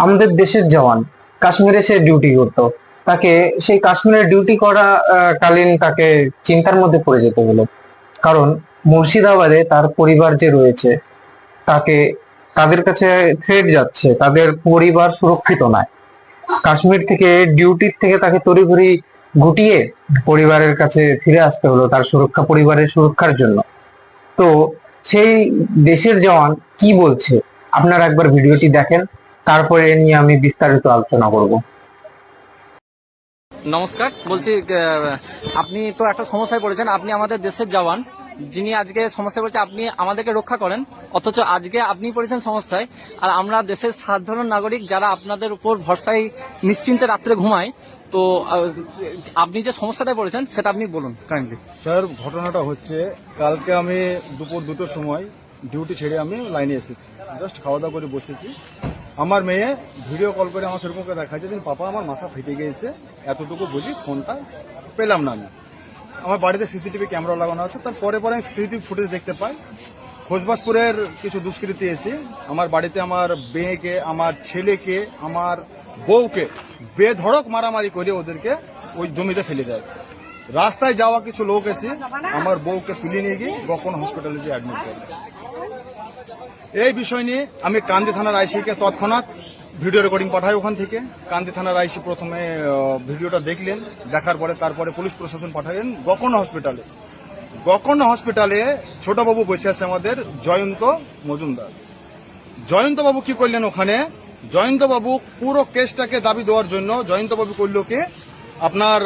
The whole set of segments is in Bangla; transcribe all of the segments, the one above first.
আমাদের দেশের জওয়ান কাশ্মীরে সে ডিউটি করতো, তাকে সেই কাশ্মীরে ডিউটি করা কালীন তাকে চিন্তার মধ্যে পড়ে যেতে হলো। কারণ মুর্শিদাবাদে তার পরিবার যে রয়েছে, তাকে তাদের কাছে থ্রেট যাচ্ছে, তাদের পরিবার সুরক্ষিত নয়। কাশ্মীর থেকে ডিউটির থেকে তাকে তড়িঘড়ি গুটিয়ে পরিবারের কাছে ফিরে আসতে হলো তার সুরক্ষা, পরিবারের সুরক্ষার জন্য। তো সেই দেশের জওয়ান কি বলছে আপনারা একবার ভিডিওটি দেখেন, তারপরে এ নিয়ে আমি বিস্তারিত আলোচনা করব। নমস্কার, বলছি আপনি তো একটা সমস্যায় পড়েছেন। আপনি আমাদের দেশের জওয়ান, যিনি আজকে সমস্যায় পড়েছে, আপনি আমাদেরকে রক্ষা করেন, অথচ আজকে আপনি পড়েছেন সমস্যায়। আর আমরা দেশের সাধারণ নাগরিক যারা আপনাদের উপর ভরসায় নিশ্চিন্তে রাত্রে ঘুমায়। তো আপনি যে সমস্যাটায় পড়েছেন সেটা আপনি বলুন কাইন্ডলি। স্যার, ঘটনাটা হচ্ছে কালকে আমি দুপুর 2টোর সময় ডিউটি ছেড়ে আমি লাইনে এসেছি, জাস্ট খাওয়া দাওয়া করে বসেছি। আমার মেয়ে ভিডিও কল করে আমাকে এরকম করে দেখাচ্ছে যে পাপা আমার মাথা ফেটে গিয়েছে, এতটুকু বলি ফোনটা পেলাম না আমি। আমার বাড়িতে সিসিটিভি ক্যামেরা লাগানো আছে, তার পরে পরে আমি সিসিটিভি ফুটেজ দেখতে পাই। খোসবাসপুরের কিছু দুষ্কৃতী এসে আমার বাড়িতে আমার মেয়েকে, আমার ছেলেকে, আমার বউকে বেধড়ক মারামারি করে ওদেরকে ওই জমিতে ফেলে দেয়। রাস্তায় যাওয়া কিছু লোক এসে আমার বউকে তুলে নিয়ে গিয়ে গোপন হসপিটালে গিয়ে অ্যাডমিট করে। এই বিষয় নিয়ে আমি কান্দি থানার আইসিকে তৎক্ষণাৎ ভিডিও রেকর্ডিং পাঠাই। ওখান থেকে কান্দি থানার আইসি প্রথমে ভিডিওটা দেখলেন, দেখার পরে তারপরে পুলিশ প্রশাসন পাঠালেন গোকর্ণ হসপিটালে। গোকর্ণ হসপিটালে ছোটবাবু বসে আছে আমাদের জয়ন্ত মজুমদার। জয়ন্তবাবু কি করলেন ওখানে, জয়ন্তবাবু পুরো কেসটাকে দাবি দেওয়ার জন্য জয়ন্তবাবু করল কি, আপনার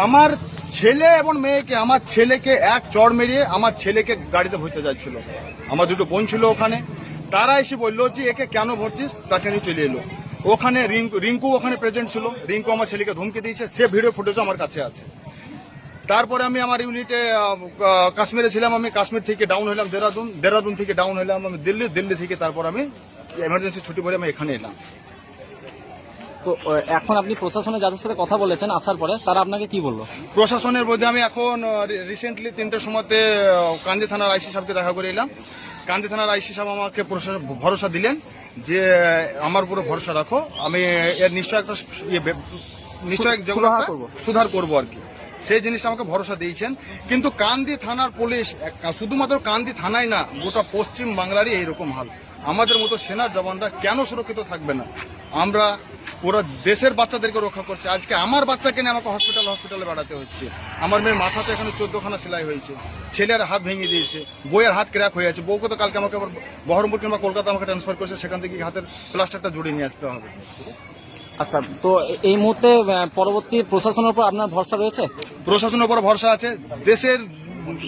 আমার ছেলে এবং মেয়েকে, আমার ছেলেকে এক চড় মেরিয়ে আমার ছেলেকে গাড়িতে ভরতে যাচ্ছিল। আমার দুটো বোন ছিল ওখানে, তারা এসে বললো যে একে কেন ভরছিস, তাকে নিয়ে চলে এলো। ওখানে রিঙ্কু ওখানে প্রেজেন্ট ছিল, রিঙ্কু আমার ছেলেকে ধমকি দিয়েছে, সে ভিডিও ফুটেজ আমার কাছে আছে। তারপরে আমি আমার ইউনিটে কাশ্মীরে ছিলাম, আমি কাশ্মীর থেকে ডাউন হলাম দেরাদুন, দেরাদুন থেকে ডাউন হলাম আমি দিল্লি, দিল্লি থেকে তারপর আমি এমার্জেন্সি ছুটি পরে আমি এখানে এলাম। তো এখন আপনি প্রশাসনে যাদের সাথে কথা বলেছেন আসার পরে তারা আপনাকে কি বললো? প্রশাসনের মধ্যে আমি এখন রিসেন্টলি 3টের সময়তে কান্দি থানার আইসি সাহেবকে দেখা করে এলাম। কান্দি থানার আইসি সাহেব আমাকে ভরসা দিলেন যে আমার উপরে ভরসা রাখো, আমি এর নিশ্চয় একটা নিশ্চয় সুধার করবো আর কি, সেই জিনিসটা আমাকে ভরসা দিয়েছেন। কিন্তু কান্দি থানার পুলিশ শুধুমাত্র কান্দি থানায় না, গোটা পশ্চিম বাংলারই এইরকম হাল। আমাদের মতো সেনা জওয়ানরা কেন সুরক্ষিত থাকবে না? আমরা পুরো দেশের বাচ্চাদেরকে রক্ষা করছে। আজকে আমার বাচ্চাকে নিয়ে আমাকে হসপিটালে বেড়াতে হচ্ছে। আমার মেয়ের মাথাতে এখানে 14খানা সেলাই হয়েছে, ছেলের হাত ভেঙে দিয়েছে, বইয়ের হাত ক্র্যাক হয়ে আছে। বউকে তো কালকে আমাকে আবার বহরমপুর কিংবা কলকাতা আমাকে ট্রান্সফার করেছে, সেখান থেকে হাতের প্লাস্টারটা জুড়ে নিয়ে আসতে হবে। আচ্ছা, তো এই মুহূর্তে পরবর্তী প্রশাসনের উপর আপনার ভরসা রয়েছে? প্রশাসনের উপর ভরসা আছে, দেশের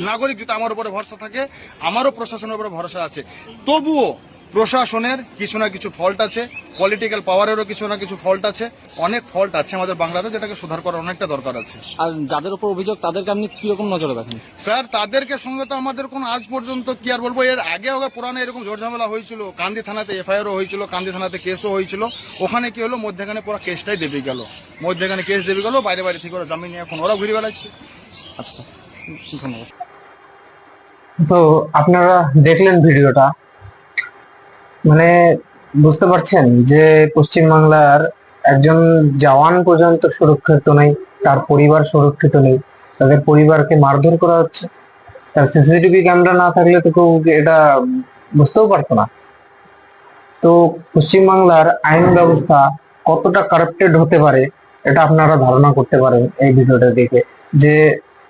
নাগরিক যদি আমার উপরে ভরসা থাকে, আমারও প্রশাসনের উপরে ভরসা আছে। তবুও প্রশাসনের কিছু না কিছু ফল্ট আছে, পলিটিক্যাল পাওয়ারেরও কিছু না কিছু ফল্ট আছে, অনেক ফল্ট আছে আমাদের বাংলাদেশে, যেটাকে সুধার করার অনেকটা দরকার আছে। আর যাদের উপর অভিযোগ তাদেরকে আপনি কিরকম নজরে রাখেন? স্যার, তাদেরকে সঙ্গে তো আমাদের কোনো আজ পর্যন্ত কি আর বলবো, এর আগে পুরানো এরকম জোর ঝামেলা হয়েছিল, কান্দি থানাতে এফআইআরও হয়েছিল, কান্দি থানাতে কেসও হয়েছিল। ওখানে কি হলো, মধ্যেখানে পুরো কেসটাই দেবে গেল, মধ্যেখানে কেস দেবে গেল, বাইরে বাইরে থেকে ওরা জামিন নিয়ে এখন ওরা ঘুরে বেড়াচ্ছে। আচ্ছা, ধন্যবাদ। তো আপনারা দেখলেন ভিডিওটা, মানে বুঝতে পারছেন যে পশ্চিমবাংলার একজন জওয়ান পর্যন্ত সুরক্ষিত নেই, তার পরিবার সুরক্ষিত নেই, তাদের পরিবারকে মারধর করা হচ্ছে। তার সিসিটিভি ক্যামেরা না থাকলে তো কেউ এটা বুঝতেও পারতো না। তো পশ্চিমবাংলার আইন ব্যবস্থা কতটা কারাপ্টেড হতে পারে এটা আপনারা ধারণা করতে পারেন এই ভিডিওটা দেখে, যে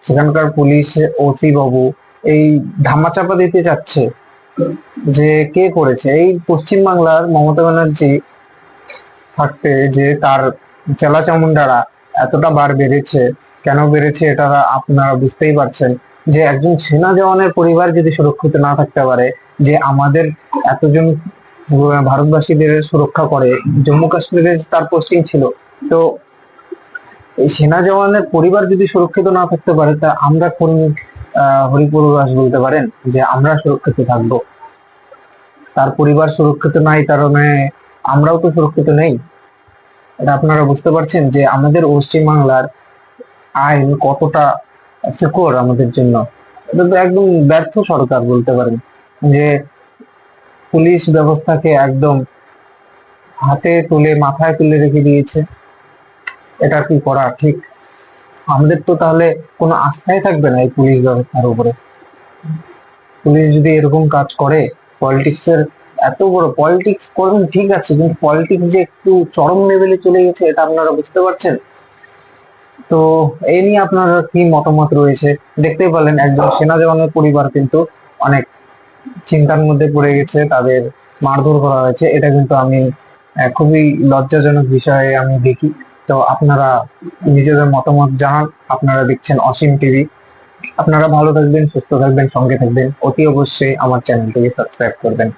সেখানকার পুলিশ ওসি বাবু এই ধামাচাপা দিতে চাচ্ছে যে কে করেছে। এই পশ্চিমবাংলার মমতা ব্যানার্জি থাকতে যে তার চেলা চামুন্ডারা এতটা বার বেড়েছে, কেন বেড়েছে এটা আপনারা বুঝতেই পারছেন। যে একজন সেনা জওয়ানের পরিবার যদি সুরক্ষিত না থাকতে পারে, যে আমাদের এতজন ভারতবাসীদের সুরক্ষা করে, জম্মু কাশ্মীরে তার পোস্টিং ছিল, তো এই সেনা জওয়ানের পরিবার যদি সুরক্ষিত না থাকতে পারে, তা আমরা কোন হরিপুরবাস বলতে পারেন যে আমরা সুরক্ষিত থাকবো? তার পরিবার সুরক্ষিত নাই, তার মানে আমরাও তো সুরক্ষিত নেই। এটা আপনারা বুঝতে পারছেন যে আমাদের পশ্চিমবাংলার আইন কতটা সিকিউর আমাদের জন্য। এটা তো একদম ব্যর্থ সরকার বলতে পারেন, যে পুলিশ ব্যবস্থাকে একদম হাতে তুলে মাথায় তুলে রেখে দিয়েছে। এটা কি করা ঠিক? আমাদের তো তাহলে কোনো আস্থাই থাকবে না এই পুলিশ ব্যবস্থার উপরে। পুলিশ যদি এরকম কাজ করে, পলিটিক্সের এত বড় পলিটিক্স করবেন ঠিক আছে, কিন্তু পলিটিক্স যে একটু চরম লেভেলে চলে গেছে এটা আপনারা বুঝতে পারছেন? তো এই নিয়ে আপনার কি মতামত রয়েছে? দেখতেই পেলেন একজন সেনা জওয়ানের পরিবার কিন্তু অনেক চিন্তার মধ্যে পড়ে গেছে, তাদের মারধর করা হয়েছে। এটা কিন্তু আমি খুবই লজ্জাজনক বিষয়ে আমি দেখি। তো আপনারা নিজেদের মতামত জানান। আপনারা দেখছেন অসীম টিভি। আপনারা ভালো থাকবেন, সুস্থ থাকবেন, সঙ্গে থাকবেন। অতি অবশ্যই আমার চ্যানেলটিকে সাবস্ক্রাইব করবেন।